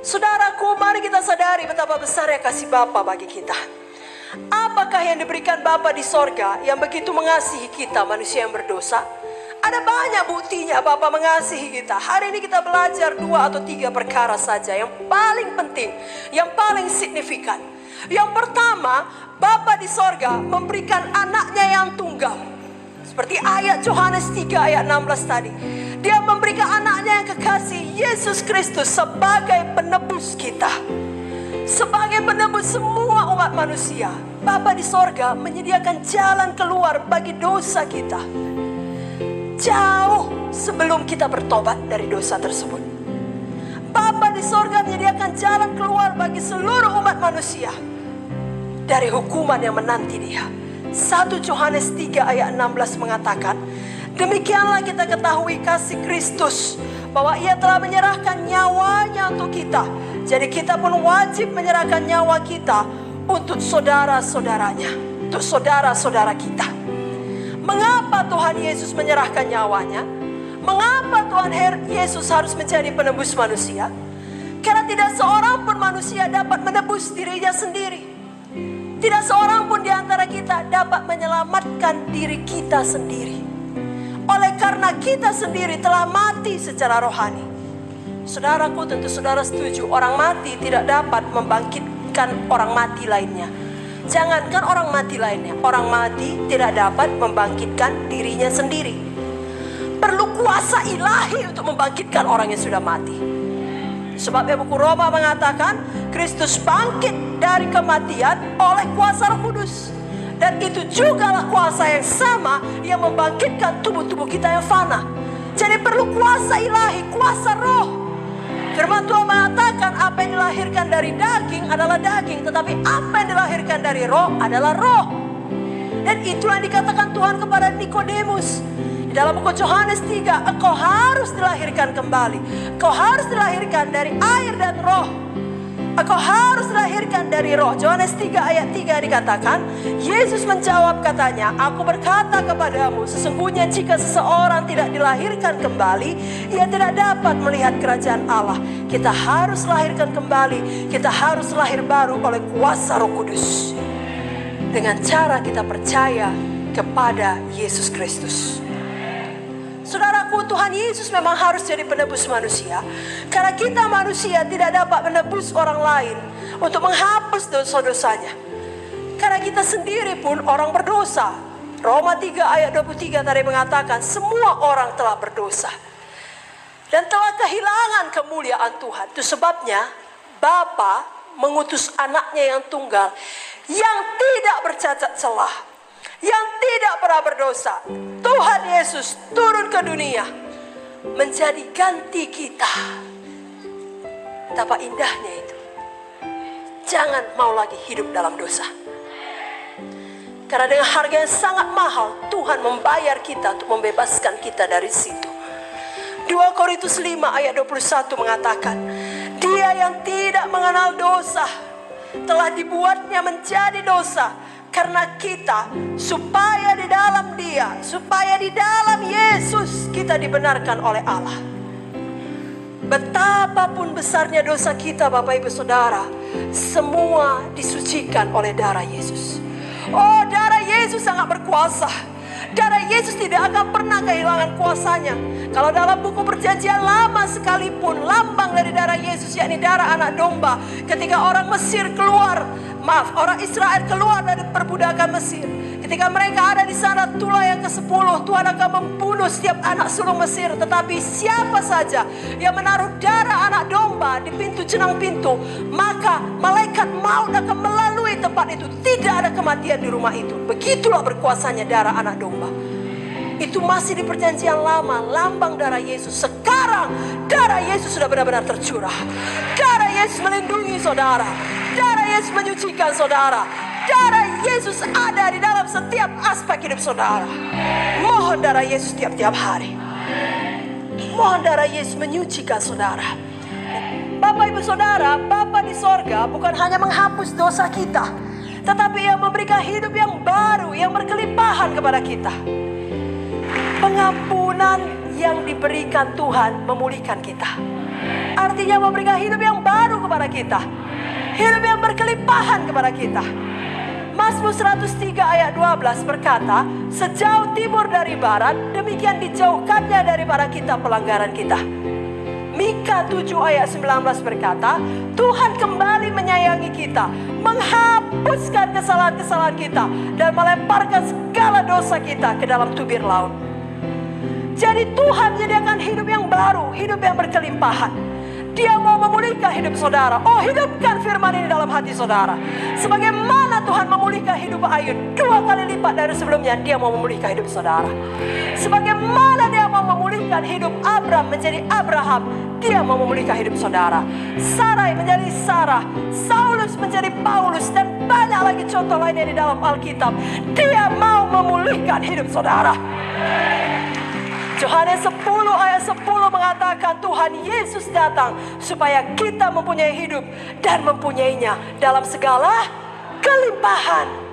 Saudaraku, mari kita sadari betapa besarnya kasih Bapa bagi kita. Apakah yang diberikan Bapa di sorga yang begitu mengasihi kita manusia yang berdosa? Ada banyak buktinya Bapa mengasihi kita. Hari ini kita belajar 2 atau 3 perkara saja yang paling penting, yang paling signifikan. Yang pertama, Bapa di sorga memberikan anaknya yang tunggal. Seperti ayat Yohanes 3 ayat 16 tadi. Dia memberikan anaknya yang kekasih, Yesus Kristus, sebagai penebus kita. Sebagai penebus semua umat manusia. Bapa di sorga menyediakan jalan keluar bagi dosa kita. Jauh sebelum kita bertobat dari dosa tersebut. Bapa di sorga menyediakan jalan keluar bagi seluruh umat manusia dari hukuman yang menanti dia. 1 Yohanes 3 ayat 16 mengatakan, demikianlah kita ketahui kasih Kristus, bahwa ia telah menyerahkan nyawanya untuk kita. Jadi kita pun wajib menyerahkan nyawa kita untuk saudara-saudaranya, untuk saudara-saudara kita. Mengapa Tuhan Yesus menyerahkan nyawanya? Mengapa Tuhan Yesus harus menjadi penebus manusia? Karena tidak seorang pun manusia dapat menebus dirinya sendiri. Tidak seorang pun di antara kita dapat menyelamatkan diri kita sendiri. Oleh karena kita sendiri telah mati secara rohani. Saudaraku, tentu saudara setuju, orang mati tidak dapat membangkitkan orang mati lainnya. Jangankan orang mati lainnya, orang mati tidak dapat membangkitkan dirinya sendiri. Perlu kuasa ilahi untuk membangkitkan orang yang sudah mati. Sebabnya buku Roma mengatakan Kristus bangkit dari kematian oleh kuasa Roh Kudus. Dan itu jugalah kuasa yang sama yang membangkitkan tubuh-tubuh kita yang fana. Jadi perlu kuasa ilahi, kuasa roh. Firman Tuhan mengatakan apa yang dilahirkan dari daging adalah daging, tetapi apa yang dilahirkan dari roh adalah roh. Dan itulah yang dikatakan Tuhan kepada Nikodemus. Dalam buku Yohanes 3, engkau harus dilahirkan kembali. Engkau harus dilahirkan dari air dan roh. Engkau harus dilahirkan dari roh. Yohanes 3 ayat 3 dikatakan, Yesus menjawab katanya, aku berkata kepadamu, sesungguhnya jika seseorang tidak dilahirkan kembali, ia tidak dapat melihat kerajaan Allah. Kita harus lahirkan kembali. Kita harus lahir baru oleh kuasa Roh Kudus. Dengan cara kita percaya kepada Yesus Kristus. Saudaraku, Tuhan Yesus memang harus jadi penebus manusia. Karena kita manusia tidak dapat menebus orang lain untuk menghapus dosa-dosanya. Karena kita sendiri pun orang berdosa. Roma 3 ayat 23 tadi mengatakan semua orang telah berdosa dan telah kehilangan kemuliaan Tuhan. Itu sebabnya Bapa mengutus anaknya yang tunggal, yang tidak bercacat celah, yang tidak pernah berdosa. Tuhan Yesus turun ke dunia menjadi ganti kita. Betapa indahnya itu. Jangan mau lagi hidup dalam dosa. Karena dengan harga yang sangat mahal Tuhan membayar kita untuk membebaskan kita dari situ. 2 Korintus 5 ayat 21 mengatakan, dia yang tidak mengenal dosa telah dibuatnya menjadi dosa karena kita, supaya di dalam dia, supaya di dalam Yesus kita dibenarkan oleh Allah. Betapapun besarnya dosa kita Bapak Ibu Saudara, semua disucikan oleh darah Yesus. Oh, darah Yesus sangat berkuasa. Darah Yesus tidak akan pernah kehilangan kuasanya. Kalau dalam buku perjanjian lama sekalipun, lambang dari darah Yesus yakni darah anak domba. Ketika orang Mesir orang Israel keluar dari perbudakan Mesir, ketika mereka ada di sana tulah yang ke-10, Tuhan akan membunuh setiap anak sulung Mesir. Tetapi siapa saja yang menaruh darah anak domba di pintu jenang pintu, maka malaikat maut akan melalui tempat itu. Tidak ada kematian di rumah itu. Begitulah berkuasanya darah anak domba. Itu masih di perjanjian lama, lambang darah Yesus. Sekarang darah Yesus sudah benar-benar tercurah. Darah Yesus melindungi saudara. Darah Yesus menyucikan saudara. Darah Yesus ada di dalam setiap aspek hidup saudara. Mohon darah Yesus tiap-tiap hari. Mohon darah Yesus menyucikan saudara. Bapak Ibu Saudara, Bapa di sorga bukan hanya menghapus dosa kita, tetapi yang memberikan hidup yang baru, yang berkelimpahan kepada kita. Pengampunan yang diberikan Tuhan memulihkan kita. Artinya memberikan hidup yang baru kepada kita. Hidup yang berkelimpahan kepada kita. Mazmur 103 ayat 12 berkata, sejauh timur dari barat, demikian dijauhkannya daripada kita pelanggaran kita. Mika 7 ayat 19 berkata, Tuhan kembali menyayangi kita, menghapuskan kesalahan-kesalahan kita, dan melemparkan segala dosa kita ke dalam tubir laut. Jadi Tuhan menyediakan hidup yang baru, hidup yang berkelimpahan. Dia mau memulihkan hidup saudara. Oh, hidupkan firman ini dalam hati saudara. Sebagaimana Tuhan memulihkan hidup Ayub 2 kali lipat dari sebelumnya, Dia mau memulihkan hidup saudara. Sebagaimana Dia mau memulihkan hidup Abram menjadi Abraham, Dia mau memulihkan hidup saudara. Sarai menjadi Sarah, Saulus menjadi Paulus, dan banyak lagi contoh lainnya di dalam Alkitab. Dia mau memulihkan hidup saudara. Yohanes 10 ayat 10 mengatakan Tuhan Yesus datang supaya kita mempunyai hidup dan mempunyainya dalam segala kelimpahan.